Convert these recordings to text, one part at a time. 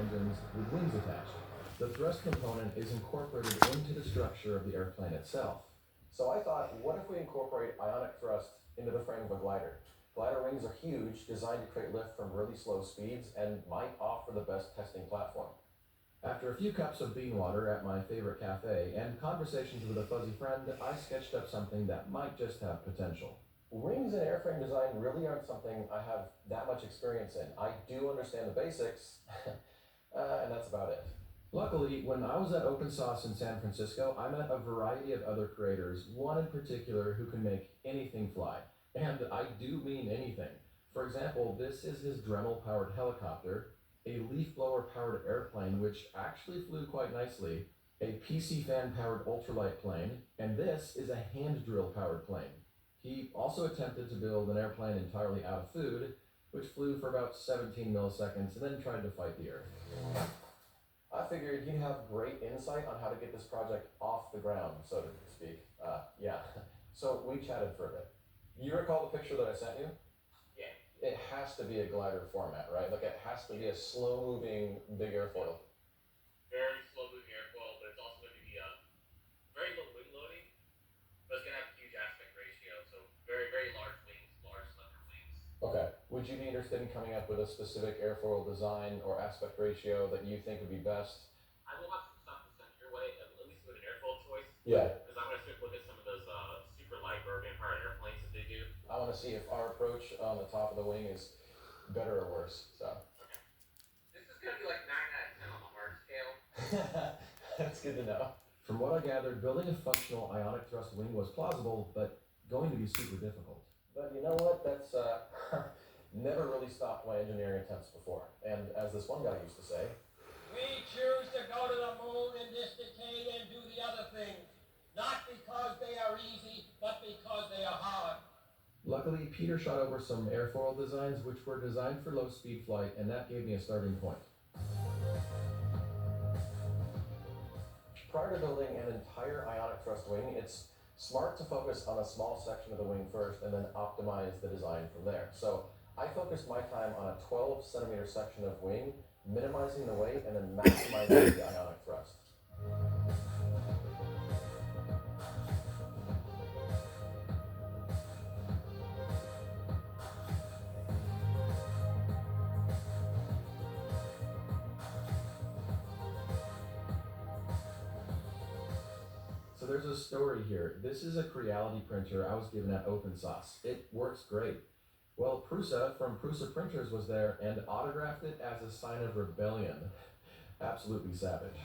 engines with wings attached. The thrust component is incorporated into the structure of the airplane itself. So I thought, what if we incorporate ionic thrust into the frame of a glider? Glider wings are huge, designed to create lift from really slow speeds, and might offer the best testing platform. After a few cups of bean water at my favorite cafe and conversations with a fuzzy friend, I sketched up something that might just have potential. Wings and airframe design really aren't something I have that much experience in. I do understand the basics, and that's about it. Luckily, when I was at Open Source in San Francisco, I met a variety of other creators, one in particular who can make anything fly. And I do mean anything. For example, this is his Dremel-powered helicopter, a leaf blower-powered airplane, which actually flew quite nicely, a PC fan-powered ultralight plane, and this is a hand drill-powered plane. He also attempted to build an airplane entirely out of food, which flew for about 17 milliseconds and then tried to fight the Earth. I figured he'd have great insight on how to get this project off the ground, so to speak. So we chatted for a bit. You recall the picture that I sent you? Yeah. It has to be a glider format, right? Like it has to be a slow-moving big airfoil. Very slow-moving airfoil, but it's also going to be very low wing loading, but it's going to have a huge aspect ratio, so very, very large wings, large slender wings. Okay. Would you be interested in coming up with a specific airfoil design or aspect ratio that you think would be best? I will have some stuff to send your way, at least with an airfoil choice. Yeah. Because I'm going to look at some of those super light Bergen-powered airplanes that they do. I want to see if our approach on the top of the wing is better or worse. So. Okay. This is going to be like 9 out of 10 on the hard scale. That's good to know. From what I gathered, building a functional ionic thrust wing was plausible, but going to be super difficult. But you know what? That's never really stopped my engineering attempts before. And as this one guy used to say, we choose to go to the moon in this decade and do the other things, not because they are easy, but because they are hard. Luckily, Peter shot over some airfoil designs which were designed for low-speed flight, and that gave me a starting point. Prior to building an entire ionic thrust wing, it's smart to focus on a small section of the wing first and then optimize the design from there. So I focused my time on a 12-centimeter section of wing, minimizing the weight and then maximizing the ionic thrust. So there's a story here. This is a Creality printer I was given at Open Source. It works great. Well, Prusa from Prusa Printers was there and autographed it as a sign of rebellion. Absolutely savage.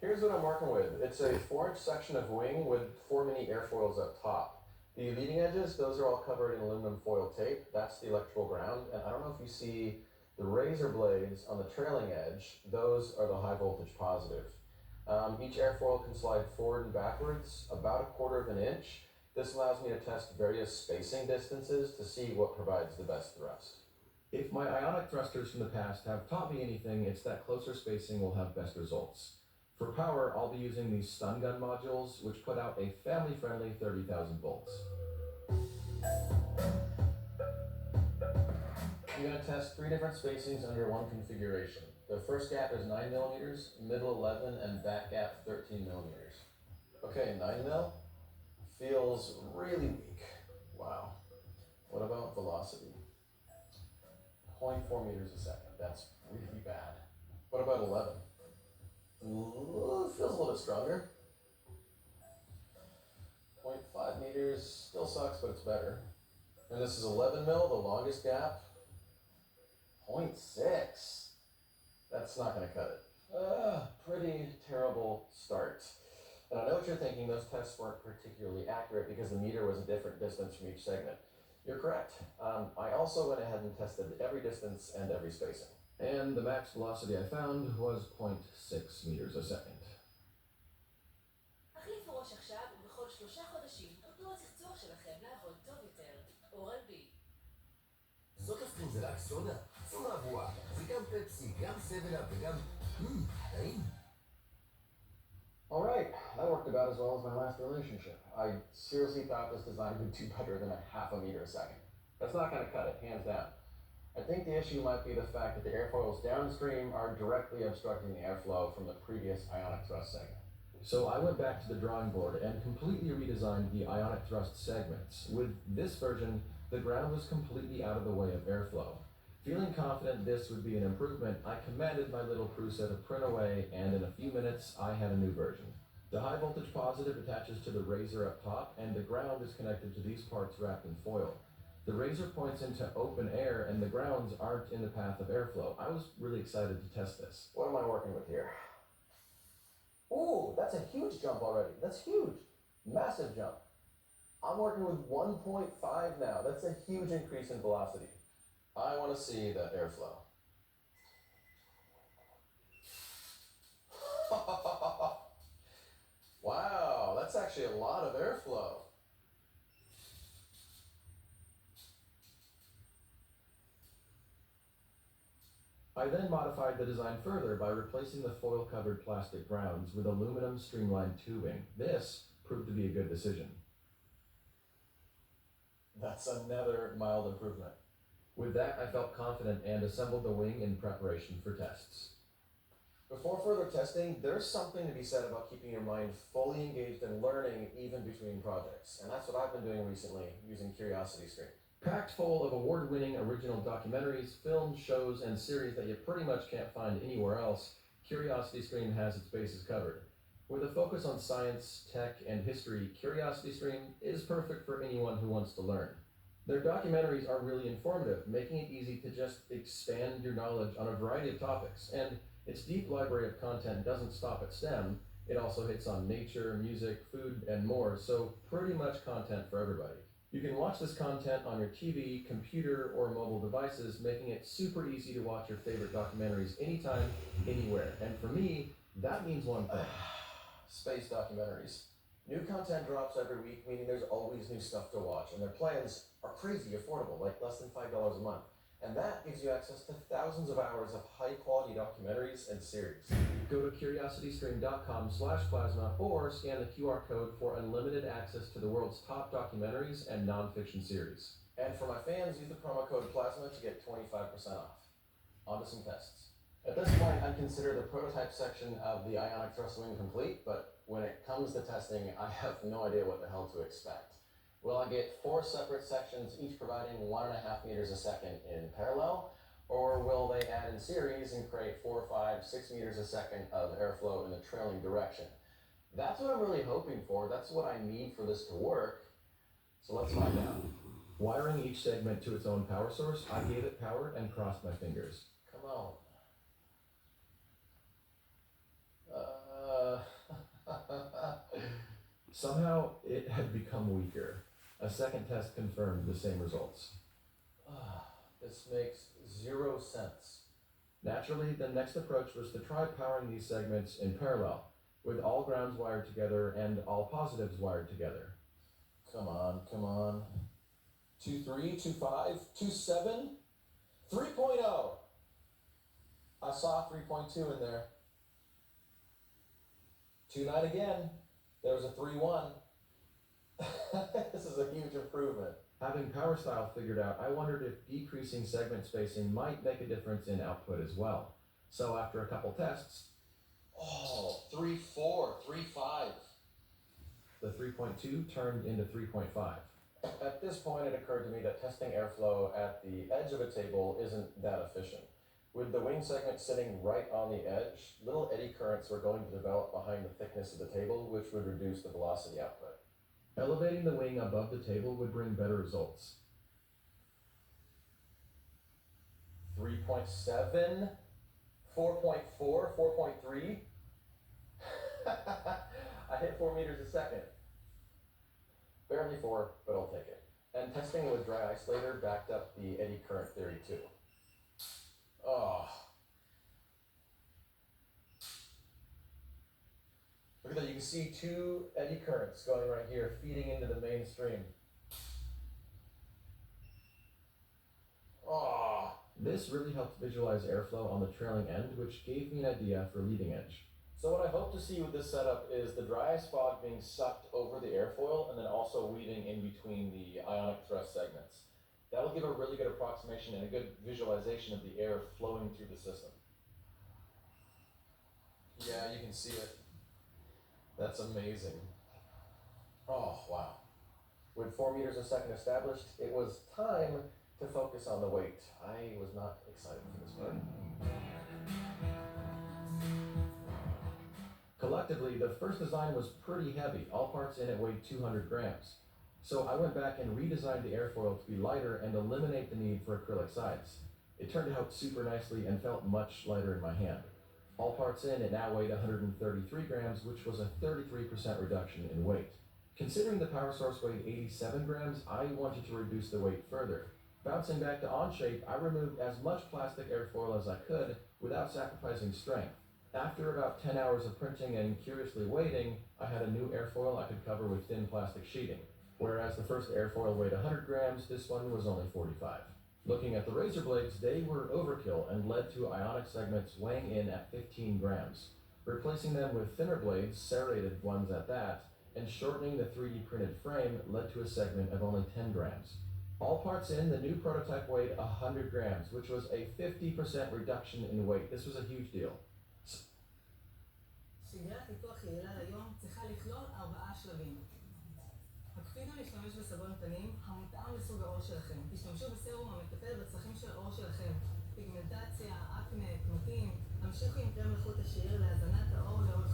Here's what I'm working with. It's a 4-inch section of wing with 4 mini airfoils up top. The leading edges, those are all covered in aluminum foil tape. That's the electrical ground. And I don't know if you see the razor blades on the trailing edge. Those are the high voltage positive. Each airfoil can slide forward and backwards about 1/4 inch. This allows me to test various spacing distances to see what provides the best thrust. If my ionic thrusters from the past have taught me anything, it's that closer spacing will have best results. For power, I'll be using these stun gun modules, which put out a family-friendly 30,000 volts. I'm going to test 3 different spacings under one configuration. The first gap is 9 millimeters, middle 11, and back gap 13 millimeters. Okay, 9 mil feels really weak. Wow. What about velocity? 0.4 meters a second. That's really bad. What about 11? Feels a little bit stronger. 0.5 meters, still sucks, but it's better. And this is 11 mil, the longest gap. 0.6. That's not going to cut it. Pretty terrible start. And I know what you're thinking, those tests weren't particularly accurate because the meter was a different distance from each segment. You're correct. I also went ahead and tested every distance and every spacing. And the max velocity I found was 0.6 meters a second. החליפו ראש עכשיו, ובכל 3 חודשים תודו הצחצוח שלכם לעבוד טוב יותר. אורל בי. זאת הסטרים זה רק סודה? סודה אבואה. זה גם פפסי, גם סבלה וגם... טעים. Alright, that worked about as well as my last relationship. I seriously thought this design would do better than a half a meter a second. That's not going to cut it, hands down. I think the issue might be the fact that the airfoils downstream are directly obstructing the airflow from the previous ionic thrust segment. So I went back to the drawing board and completely redesigned the ionic thrust segments. With this version, the ground was completely out of the way of airflow. Feeling confident this would be an improvement, I commanded my little Prusa to print away, and in a few minutes, I had a new version. The high voltage positive attaches to the razor up top, and the ground is connected to these parts wrapped in foil. The razor points into open air, and the grounds aren't in the path of airflow. I was really excited to test this. What am I working with here? Ooh, that's a huge jump already. That's huge. Massive jump. I'm working with 1.5 now. That's a huge increase in velocity. I want to see the airflow. Wow, that's actually a lot of airflow. I then modified the design further by replacing the foil-covered plastic grounds with aluminum streamlined tubing. This proved to be a good decision. That's another mild improvement. With that, I felt confident and assembled the wing in preparation for tests. Before further testing, there's something to be said about keeping your mind fully engaged in learning even between projects. And that's what I've been doing recently using CuriosityStream. Packed full of award-winning original documentaries, films, shows, and series that you pretty much can't find anywhere else, CuriosityStream has its bases covered. With a focus on science, tech, and history, CuriosityStream is perfect for anyone who wants to learn. Their documentaries are really informative, making it easy to just expand your knowledge on a variety of topics. And its deep library of content doesn't stop at STEM. It also hits on nature, music, food, and more, so pretty much content for everybody. You can watch this content on your TV, computer, or mobile devices, making it super easy to watch your favorite documentaries anytime, anywhere. And for me, that means one thing. Space documentaries. New content drops every week, meaning there's always new stuff to watch, and their plans are crazy affordable, like less than $5 a month. And that gives you access to thousands of hours of high-quality documentaries and series. Go to curiositystream.com/plasma or scan the QR code for unlimited access to the world's top documentaries and nonfiction series. And for my fans, use the promo code PLASMA to get 25% off. On to some tests. At this point, I consider the prototype section of the ionic thrust wing complete, but when it comes to testing, I have no idea what the hell to expect. Will I get 4 separate sections, each providing 1.5 meters a second in parallel? Or will they add in series and create 4, 5, 6 meters a second of airflow in the trailing direction? That's what I'm really hoping for. That's what I need for this to work. So let's find out. Wiring each segment to its own power source, I gave it power and crossed my fingers. Come on. Somehow it had become weaker. A second test confirmed the same results. This makes 0 sense. Naturally, the next approach was to try powering these segments in parallel, with all grounds wired together and all positives wired together. Come on, come on. 2.3, 2.5, 2.7, 3.0. I saw 3.2 in there. 2.9 again. There was a 3.1. This is a huge improvement. Having power style figured out, I wondered if decreasing segment spacing might make a difference in output as well. So after a couple tests, 3.4, 3.5. The 3.2 turned into 3.5. At this point, it occurred to me that testing airflow at the edge of a table isn't that efficient. With the wing segment sitting right on the edge, little eddy currents were going to develop behind the thickness of the table, which would reduce the velocity output. Elevating the wing above the table would bring better results. 3.7, 4.4, 4.3. I hit 4 meters a second. Barely 4, but I'll take it. And testing with dry ice later backed up the eddy current theory too. Oh. Look at that, you can see 2 eddy currents going right here, feeding into the main stream. Oh. This really helped visualize airflow on the trailing end, which gave me an idea for leading edge. So what I hope to see with this setup is the dry ice fog being sucked over the airfoil and then also weaving in between the ionic thrust segments. That'll give a really good approximation and a good visualization of the air flowing through the system. Yeah, you can see it. That's amazing. Oh, wow. With 4 meters a second established, it was time to focus on the weight. I was not excited for this part. Collectively, the first design was pretty heavy. All parts in it weighed 200 grams. So I went back and redesigned the airfoil to be lighter and eliminate the need for acrylic sides. It turned out super nicely and felt much lighter in my hand. All parts in, it now weighed 133 grams, which was a 33% reduction in weight. Considering the power source weighed 87 grams, I wanted to reduce the weight further. Bouncing back to on-shape, I removed as much plastic airfoil as I could without sacrificing strength. After about 10 hours of printing and curiously waiting, I had a new airfoil I could cover with thin plastic sheeting. Whereas the first airfoil weighed 100 grams, this one was only 45. Looking at the razor blades, they were overkill and led to ionic segments weighing in at 15 grams. Replacing them with thinner blades, serrated ones at that, and shortening the 3D printed frame led to a segment of only 10 grams. All parts in, the new prototype weighed 100 grams, which was a 50% reduction in weight. This was a huge deal. שגרת ניתוח יעילה ליום צריכה לכלול 4 שלבים. הקפידו להשתמש בסבון פנים המותאם לסוג העור שלכם. תשתמשו בסרום המטפל בצרכים של העור שלכם. פיגמנטציה, אקנה, קמטים. המשיכו עם קרם לחוט עשיר להזנת העור לאורך